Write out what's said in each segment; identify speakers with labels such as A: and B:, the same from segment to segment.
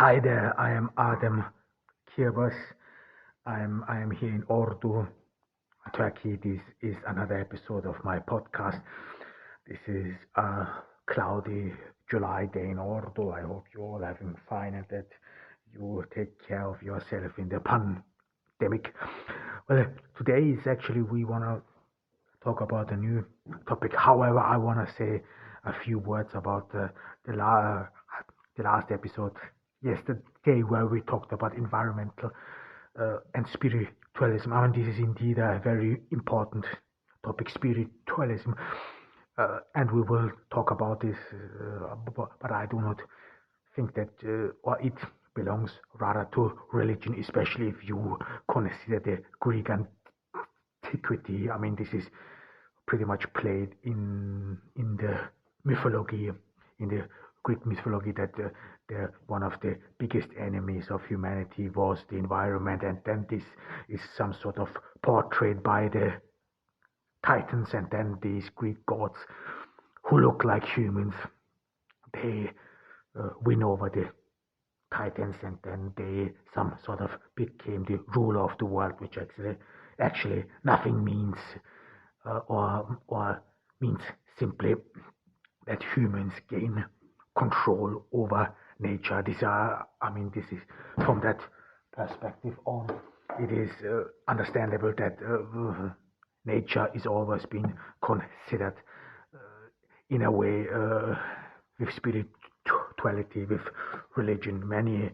A: Hi there, I am Adem Kirbas. I am here in Ordu, Turkey. This is another episode of my podcast. This is a cloudy July day in Ordu. I hope you're all having fine and that you take care of yourself in the pandemic. Well, today is actually we want to talk about a new topic. However, I want to say a few words about the last episode yesterday where we talked about environmental and spiritualism. I mean, this is indeed a very important topic, spiritualism, and we will talk about this, but I do not think that, or it belongs rather to religion, especially if you consider the Greek antiquity. I mean, this is pretty much played in the mythology, in the Greek mythology, that the one of the biggest enemies of humanity was the environment, and then this is some sort of portrait by the Titans, and then these Greek gods who look like humans, they win over the Titans, and then they some sort of became the ruler of the world, which actually nothing means, or means simply that humans gain control over nature. This is from that perspective on. It is understandable that nature is always been considered in a way with spirituality, with religion. Many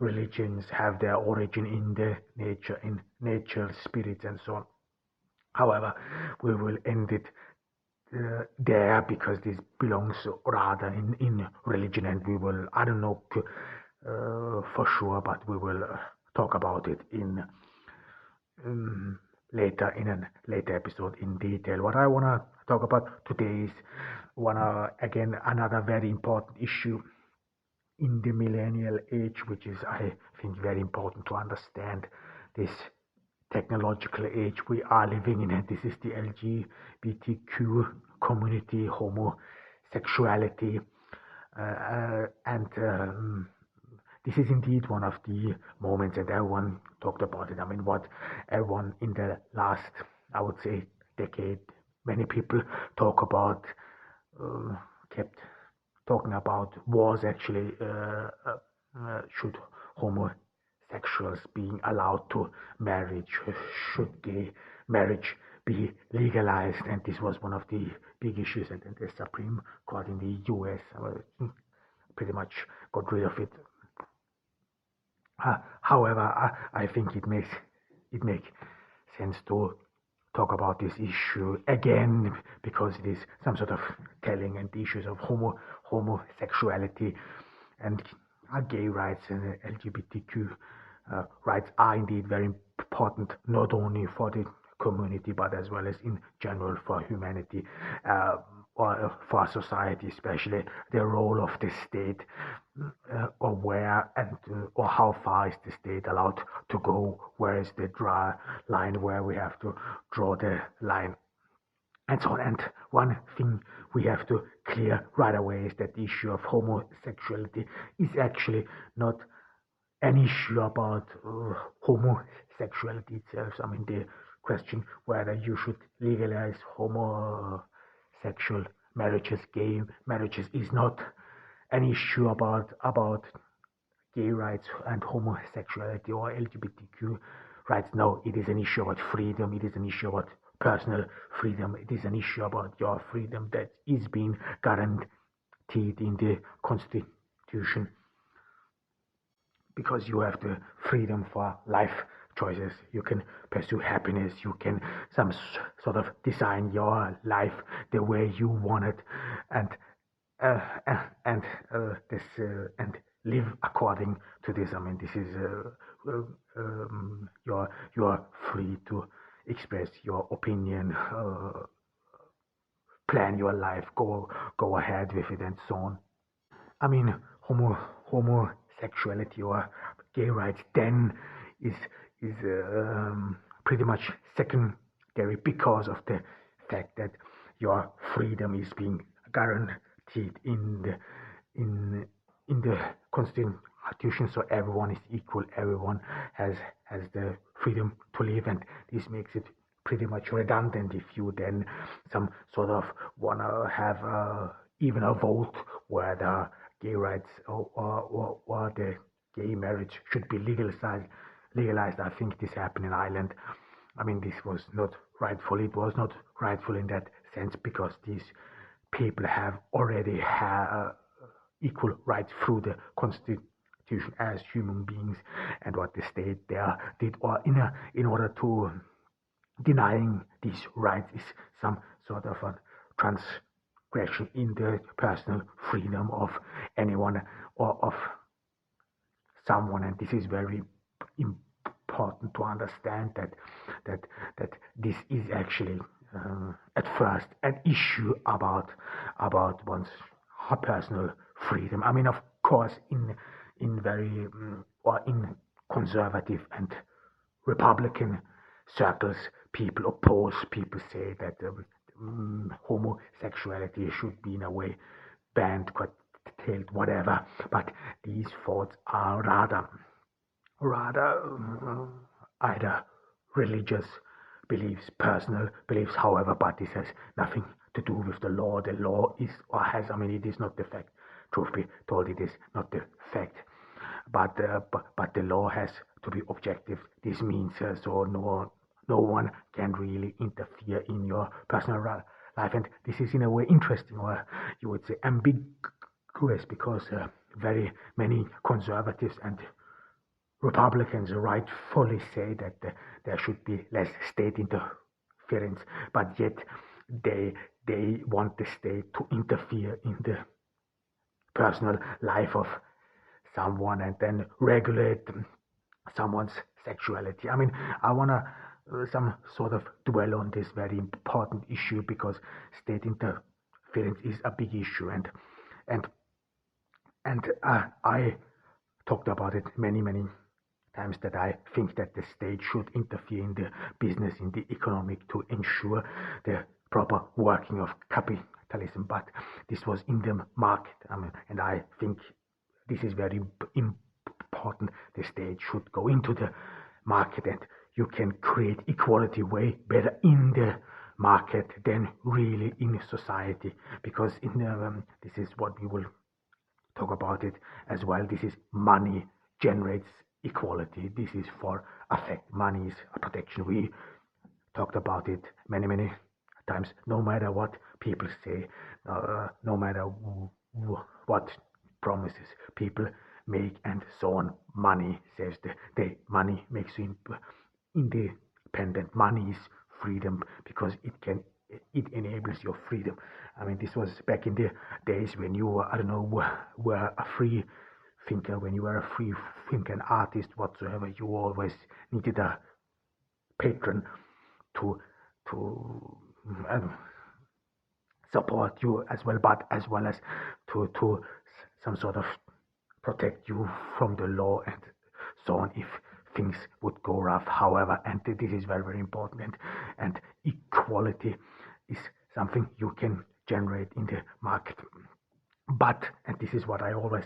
A: religions have their origin in the nature, in natural spirits, and so on. However, we will end it there because this belongs rather in religion, and we will, I don't know for sure, but we will talk about it in a later episode in detail. What I want to talk about today is again another very important issue in the millennial age, which is, I think, very important to understand this technological age we are living in. And this is the LGBTQ community, homosexuality, and this is indeed one of the moments, and everyone talked about it. I mean, what everyone in the last, I would say, decade, many people talk about, kept talking about, was actually should homosexuals being allowed to marry, should gay marriage be legalized, and this was one of the big issues, and the Supreme Court in the US pretty much got rid of it. However, I think it makes sense to talk about this issue again because it is some sort of telling, and the issues of homosexuality and gay rights and LGBTQ rights are indeed very important, not only for the community but as well as in general for humanity, or for society, especially the role of the state, or where and or how far is the state allowed to go, where is the line where we have to draw the line, and so on. And one thing we have to clear right away is that the issue of homosexuality is actually not an issue about homosexuality itself. I mean, the question whether you should legalize homosexual marriages, gay marriages, is not an issue about gay rights and homosexuality or LGBTQ rights. No, it is an issue about freedom. It is an issue about personal freedom. It is an issue about your freedom that is being guaranteed in the Constitution, because you have the freedom for life choices. You can pursue happiness. You can some sort of design your life the way you want it, and this and live according to this. I mean, this is you're free to express your opinion, plan your life, go ahead with it, and so on. I mean, homosexuality or gay rights then is pretty much secondary because of the fact that your freedom is being guaranteed in the constitution, so everyone is equal, everyone has the freedom to live, and this makes it pretty much redundant if you then some sort of want to have even a vote where the gay rights or the gay marriage should be legalized. I think this happened in Ireland. I mean, this was not rightful. It was not rightful in that sense because these people have already equal rights through the constitution as human beings, and what the state there did, or in order to denying these rights, is some sort of a transgression in the personal freedom of anyone or of someone. And this is very important to understand that this is actually at first an issue about one's personal freedom. I mean, of course, in very or in conservative and Republican circles, people oppose. People say that homosexuality should be in a way banned, curtailed, whatever. But these thoughts are rather either religious beliefs, personal beliefs, however, but this has nothing to do with the law. The law is, or has, I mean, it is not the fact. Truth be told, it is not the fact. But the law has to be objective. This means so no one can really interfere in your personal life, and this is in a way interesting, or you would say ambiguous, because very many conservatives and Republicans rightfully say that there should be less state interference, but yet they want the state to interfere in the personal life of someone and then regulate someone's sexuality. I mean, I want to some sort of dwell on this very important issue because state interference is a big issue, and I talked about it many times that I think that the state should interfere in the business, in the economic, to ensure the proper working of capitalism. But this was in the market, and I think this is very important. The state should go into the market, and you can create equality way better in the market than really in society, because in this is what we will talk about it as well. This is money generates equality. This is for effect. Money is a protection. We talked about it many times. No matter what people say, no matter what promises people make, and so on, money saves the day. Money makes you independent. Money is freedom because it enables your freedom. I mean, this was back in the days when you were a free thinker, when you were a free thinker, an artist, whatsoever. You always needed a patron to support you as well, but as well as to some sort of protect you from the law and so on if things would go rough. However, and this is very important, and equality is something you can generate in the market. But, and this is what I always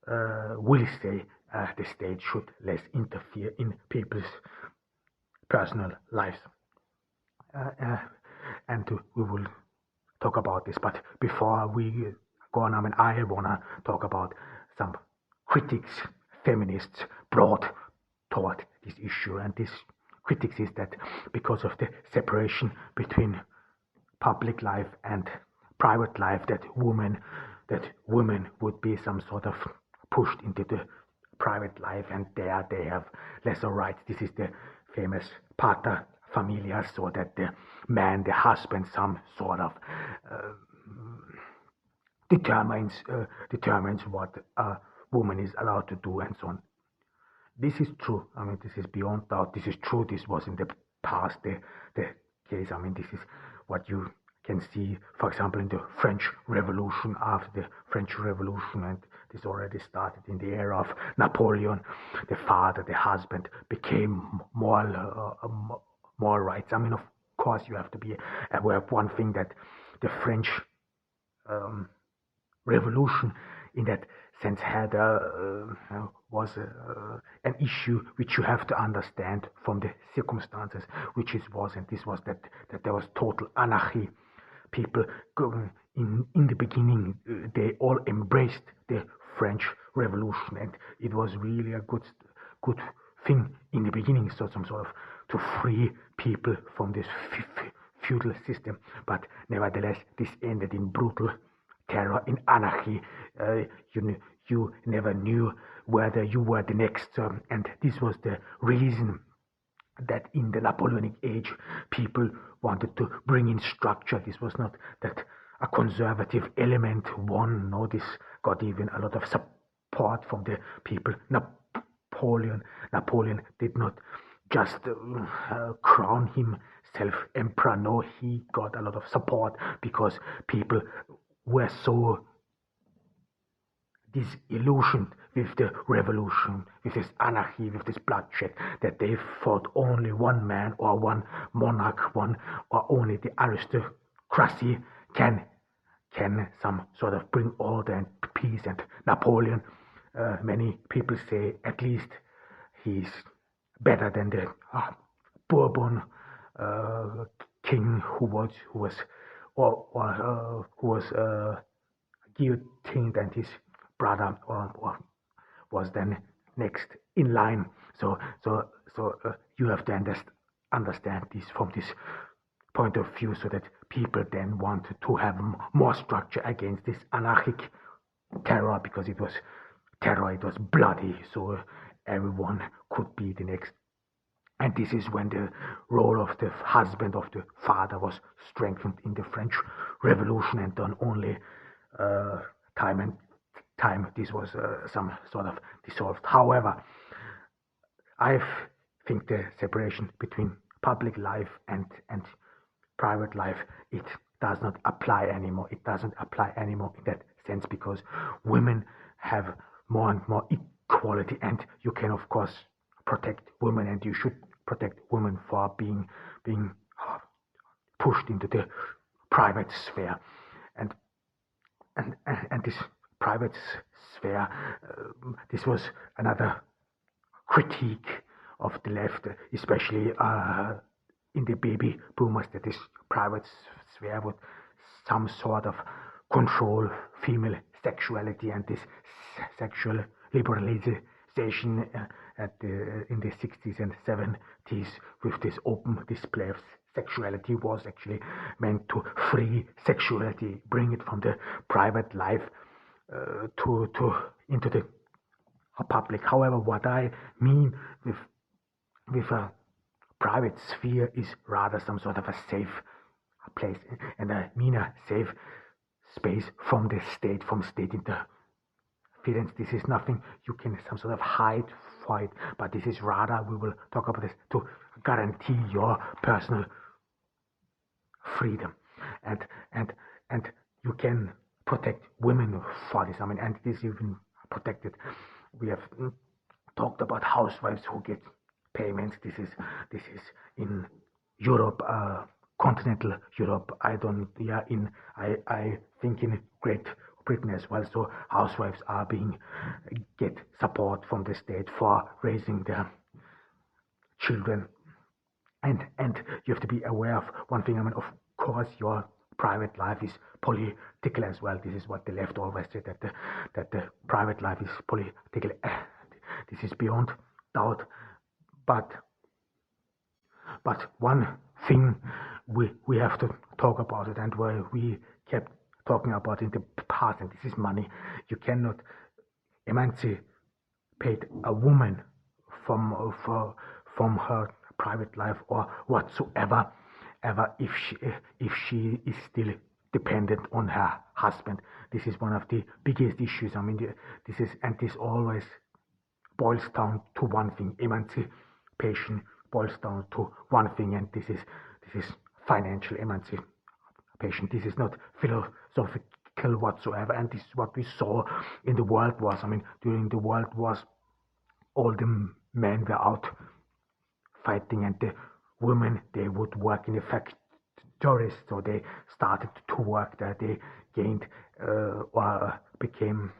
A: will say, the state should less interfere in people's personal lives. And we will talk about this. But before we go on, I want to talk about some critics feminists brought toward this issue. And this critics is that because of the separation between public life and private life, that women would be some sort of pushed into the private life, and there they have lesser rights. This is the famous pater familias, so that the man, the husband, some sort of determines what a woman is allowed to do, and so on. This is true. This is beyond doubt. This is true. This was in the past the case. This is what you can see, for example, in the French Revolution. After the French Revolution, and this already started in the era of Napoleon, the father, the husband, became more rights. Of course, you have to be aware of one thing, that the French Revolution, in that sense had was an issue which you have to understand from the circumstances which it was, and this was that there was total anarchy. People in the beginning, they all embraced the French Revolution, and it was really a good thing in the beginning, so some sort of to free people from this feudal system. But nevertheless, this ended in brutal terror, in anarchy. You never knew whether you were the next, and this was the reason that in the Napoleonic age people wanted to bring in structure. This was not that a conservative element won. No, this got even a lot of support from the people. Napoleon did not just crown himself emperor. No, he got a lot of support because people were so disillusioned with the revolution, with this anarchy, with this bloodshed, that they thought only one man or one monarch, one or only the aristocracy can some sort of bring order and peace. And Napoleon, many people say, at least he's better than the Bourbon king who was guillotined, and his brother or was then next in line. So you have to understand this from this point of view, so that people then want to have more structure against this anarchic terror, because it was terror, it was bloody, so everyone could be the next. And this is when the role of the husband, of the father, was strengthened in the French Revolution, and on only time this was some sort of dissolved. However, I think the separation between public life and private life, it does not apply anymore. It doesn't apply anymore in that sense, because women have more and more equality, and you can of course protect women, and you should protect women for being pushed into the private sphere, and this private sphere, this was another critique of the left, especially in the baby boomers, that this private sphere would some sort of control female sexuality, and this sexual liberalization in the 60s and 70s with this open display of sexuality was actually meant to free sexuality, bring it from the private life to into the public. However, what I mean with a private sphere is rather some sort of a safe place, and I mean a safe space from the state, from state interference. This is nothing you can some sort of hide for it, but this is rather, we will talk about this, to guarantee your personal freedom, and you can protect women for this. I mean, and it is even protected. We have talked about housewives who get payments. This is in Europe, continental Europe. I think in Great Britain as well. So housewives are get support from the state for raising their children. And you have to be aware of one thing. I mean, of course, your private life is political as well. This is what the left always said, that the private life is political. This is beyond doubt. But one thing we have to talk about it, and where we kept talking about in the past, and this is money. You cannot emancipate a woman from her private life or whatsoever, if she is still dependent on her husband. This is one of the biggest issues. I mean, this always boils down to one thing. Emancipation boils down to one thing, and this is financial emancipation. This is not philosophical whatsoever, and this is what we saw in the World Wars. I mean, during the World Wars, all the men were out fighting, and the women, they would work in the factories. So they started to work there. They gained or became